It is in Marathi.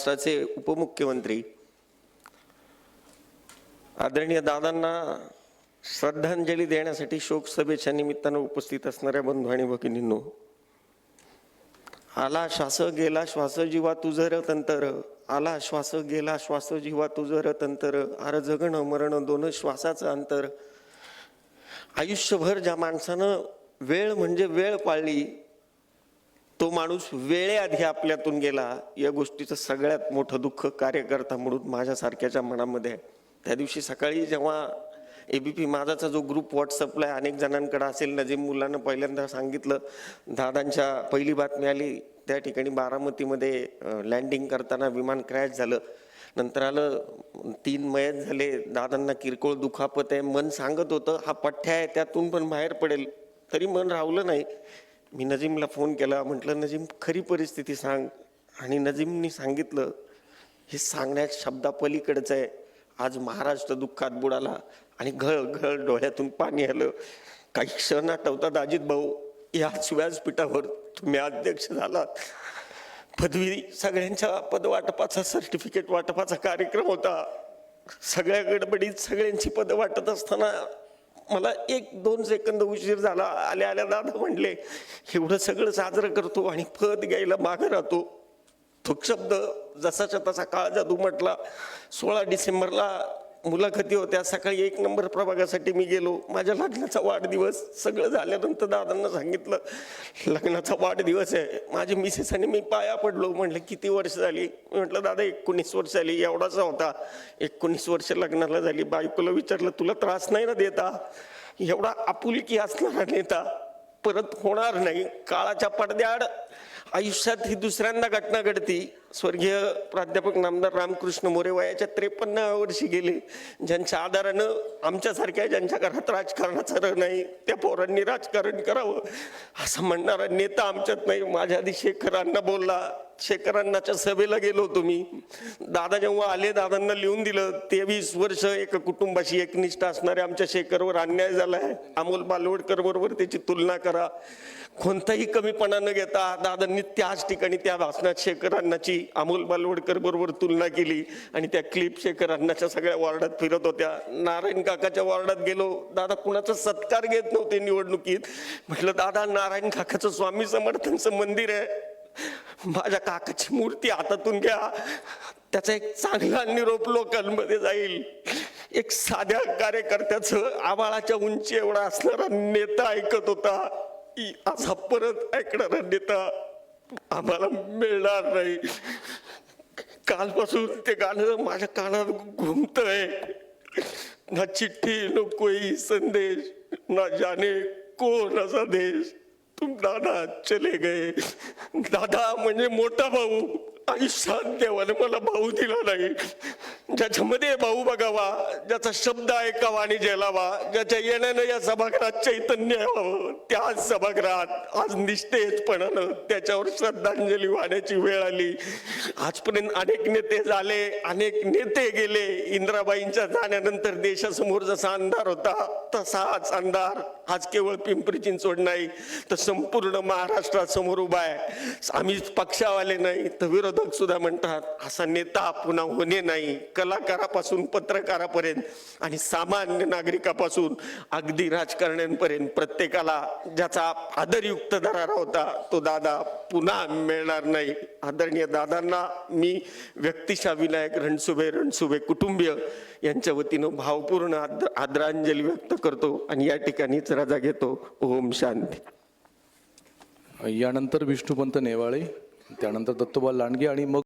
महाराष्ट्राचे उपमुख्यमंत्री आदरणीय दादांना श्रद्धांजली देण्यासाठी शोक सभेच्या निमित्तानं उपस्थित असणाऱ्या बंधू आणि भगिनींनो, आला श्वास गेला श्वास जीवा तुझं रतंतर, आला श्वास गेला श्वास जीवा तुझं रतंतर, आर जगण मरण दोन श्वासाचं अंतर. आयुष्यभर ज्या माणसानं वेळ म्हणजे वेळ पाळली, तो माणूस वेळेआधी आपल्यातून गेला, या गोष्टीचं सगळ्यात मोठं दुःख कार्यकर्ता म्हणून माझ्यासारख्याच्या मनामध्ये आहे. त्या दिवशी सकाळी जेव्हा ABP माझाचा जो ग्रुप व्हॉट्सअपला अनेक जणांकडे असेल, नजीम मुलांना पहिल्यांदा सांगितलं, दादांच्या पहिली बातमी आली त्या ठिकाणी बारामतीमध्ये लँडिंग करताना विमान क्रॅश झालं. नंतर आलं 3 मयत झाले, दादांना किरकोळ दुखापत आहे. मन सांगत होतं हा पठ्ठ्या आहे, त्यातून पण बाहेर पडेल, तरी मन राहवलं नाही. मी नजीमला फोन केला, म्हटलं नजीम खरी परिस्थिती सांग. आणि नजीमनी सांगितलं, हे सांगण्याच्या शब्दापलीकडचं आहे. आज महाराष्ट्र दुःखात बुडाला आणि घळ घळ डोळ्यातून पाणी आलं. काही क्षण आठवतात अजित भाऊ, याच व्यासपीठावर तुम्ही अध्यक्ष झालात. पदवी सगळ्यांच्या पदवाटपाचा सर्टिफिकेट वाटपाचा कार्यक्रम होता. सगळ्या गडबडीत सगळ्यांची पद वाटत असताना मला 1-2 सेकंद उशीर झाला. आल्या आल्या दादा म्हणले, एवढं सगळं साजरं करतो आणि पद घ्यायला मागं राहतो. तो शब्द जसाच्या तसा काळ जादू म्हटला. 16 डिसेंबरला मुलाखती होत्या. सकाळी 1 नंबर प्रभागासाठी मी गेलो. माझ्या लग्नाचा वाढदिवस सगळं झाल्यानंतर दादांना सांगितलं, लग्नाचा वाढदिवस आहे. माझ्या मिसेस आणि मी पाया पडलो. म्हटलं किती वर्ष झाली? म्हटलं दादा 19 वर्ष झाली. एवढाचा होता. 19 वर्ष लग्नाला झाली. बायकोला विचारलं, तुला त्रास नाही ना देता? एवढा आपुलकी असणारा नेता परत होणार नाही. काळाच्या पडद्याआड आयुष्यात ही दुसऱ्यांदा घटना घडती. स्वर्गीय प्राध्यापक नामदार रामकृष्ण मोरे वयाच्या 53व्या वर्षी गेले. ज्यांच्या आधारानं आमच्यासारख्या ज्यांच्या घरात राजकारणाचा रं नाही, त्या पोरांनी राजकारण करावं असं म्हणणारा नेता आमच्यात नाही. माझ्या आधी शेखरांना बोलला. शेखरांनाच्या सभेला गेलो होतो मी. दादा जेव्हा आले, दादांना लिहून दिलं, 23 वर्ष एक कुटुंबाशी एकनिष्ठ असणाऱ्या आमच्या शेखरवर अन्याय झालाय. अमोल बालवडकर बरोबर त्याची तुलना करा. कोणताही कमीपणा न घेता दादांनी त्याच ठिकाणी त्या भाषणात शेखरांनाची अमोल बालवडकर बरोबर तुलना केली. आणि त्या क्लिप शेखरांनाच्या सगळ्या वॉर्डात फिरत होत्या. नारायण काकाच्या वॉर्डात गेलो. दादा कुणाचा सत्कार घेत नव्हते निवडणुकीत. म्हटलं दादा, नारायण काकाचं स्वामी समर्थांचं मंदिर आहे, माझ्या काकाची मूर्ती हातातून घ्या, त्याचा एक चांगला निरोप लोकांमध्ये जाईल. एक साध्या कार्यकर्त्याचं आवाळाच्या उंची एवढा असणारा नेता ऐकत होता. असा परत ऐकणारा नेता आम्हाला मिळणार नाही. कालपासून ते गाणं माझ्या कानात घुमतंय. ना चिठ्ठी न कोई संदेश, ना जाने कौन असा देश, तुम दादा चले गए. दादा म्हणजे मोठा भाऊ. आयुष्यात देवाने मला भाऊ दिला नाही. ज्याच्यामध्ये भाऊ बघावा, ज्याचा शब्द ऐकावा आणि जेलावा, ज्याच्या येण्यानं या सभागृहात चैतन्य यावं, त्याच सभागृहात आज निष्ठेजपणानं त्याच्यावर श्रद्धांजली वाहण्याची वेळ आली. आजपर्यंत अनेक नेते झाले, अनेक नेते गेले. इंदिराबाईंच्या जाण्यानंतर देशासमोर जसा अंधार होता, तसाच अंधार आज केवळ पिंपरी चिंचवड नाही तर संपूर्ण महाराष्ट्रासमोर उभा आहे. आम्ही पक्षावाले नाही तर विरोधक सुद्धा म्हणतात, असा नेता पुन्हा होणे नाही. कलाकारापासून पत्रकारापर्यंत आणि सामान्य नागरिकापासून अगदी राजकारण्यांपर्यंत प्रत्येकाला ज्याचा आदरयुक्त दरारा होता, तो दादा पुन्हा मिळणार नाही. आदरणीय दादांना मी व्यक्तिशः विनायक रणसुभे कुटुंबीय यांच्या वतीनं भावपूर्ण आदरांजली व्यक्त करतो आणि या ठिकाणीच रजा घेतो. ओम शांती. यानंतर विष्णुपंत नेवाळे, त्यानंतर दत्तोबा लांडगे आणि मग